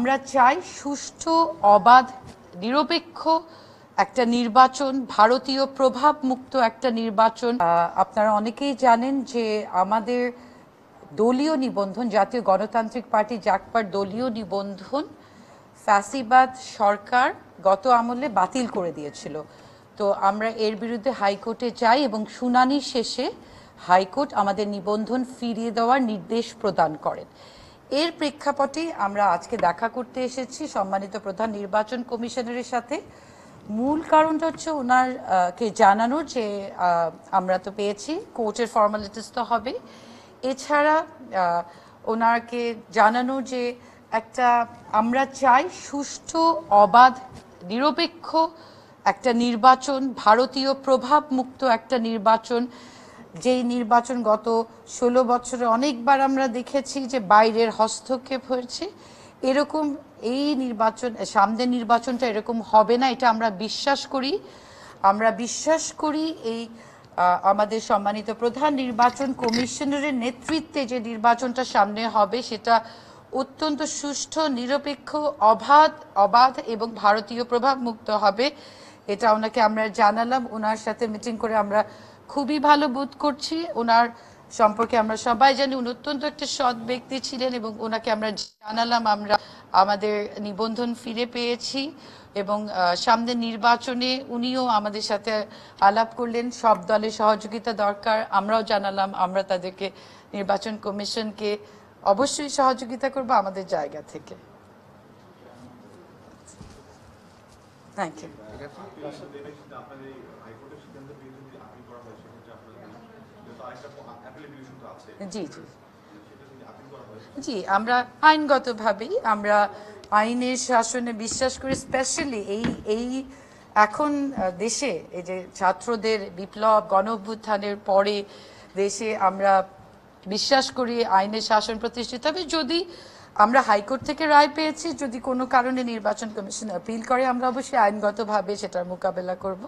আমরা চাই সুষ্ঠু, অবাধ, নিরপেক্ষ একটা নির্বাচন, ভারতীয় প্রভাব মুক্ত একটা নির্বাচন। আপনারা অনেকেই জানেন যে আমাদের দলীয় নিবন্ধন, জাতীয় গণতান্ত্রিক পার্টি জাগপার দলীয় নিবন্ধন ফ্যাসিবাদ সরকার গত আমলে বাতিল করে দিয়েছিল। তো আমরা এর বিরুদ্ধে হাইকোর্টে যাই এবং শুনানি শেষে হাইকোর্ট আমাদের নিবন্ধন ফিরিয়ে দেওয়ার নির্দেশ প্রদান করেন। এর প্রেক্ষাপটে আমরা আজকে দেখা করতে এসেছি সম্মানিত প্রধান নির্বাচন কমিশনারের সাথে। মূল কারণটা হচ্ছে ওনারকে জানানোর যে আমরা তো পেয়েছি, কোর্টের ফর্মালিটিস তো হবে, এছাড়া ওনাকে জানানো যে আমরা চাই সুষ্ঠু, অবাধ, নিরপেক্ষ একটা নির্বাচন, ভারতীয় প্রভাব মুক্ত একটা নির্বাচন, যেই নির্বাচন গত 16 বছরে অনেকবার আমরা দেখেছি যে বাইরের হস্তক্ষেপ হয়েছে। এরকম এই নির্বাচন, সামনের নির্বাচনটা এরকম হবে না, এটা আমরা বিশ্বাস করি। আমরা বিশ্বাস করি এই আমাদের সম্মানিত প্রধান নির্বাচন কমিশনারের নেতৃত্বে যে নির্বাচনটা সামনে হবে সেটা অত্যন্ত সুষ্ঠু, নিরপেক্ষ, অবাধ এবং ভারতীয় প্রভাব মুক্ত হবে। এটা ওনাকে আমরা জানালাম। ওনার সাথে মিটিং করে আমরা খুবই ভালো বোধ করছি। ওনার সম্পর্কে আমরা সবাই জানি উনি অত্যন্ত একটা সৎ ব্যক্তি ছিলেন এবং ওনাকে আমরা জানালাম আমরা আমাদের নিবন্ধন ফিরে পেয়েছি এবং সামনের নির্বাচনে উনিও আমাদের সাথে আলাপ করলেন। সব দলের সহযোগিতা দরকার, আমরাও জানালাম আমরা তাদেরকে, নির্বাচন কমিশনকে অবশ্যই সহযোগিতা করব আমাদের জায়গা থেকে। Thank you. জি জি জি, আমরা আইনগতভাবেই আমরা আইনের শাসনে বিশ্বাস করি। স্পেশালি এই এখন দেশে এই যে ছাত্রদের বিপ্লব, গণ অভ্যুত্থানের পরে দেশে আমরা বিশ্বাস করি আইনের শাসন প্রতিষ্ঠিত হবে। যদি আমরা হাইকোর্ট থেকে রায় পেয়েছি, যদি কোনো কারণে নির্বাচন কমিশন আপিল করে আমরা অবশ্যই আইনগতভাবে সেটার মোকাবেলা করব।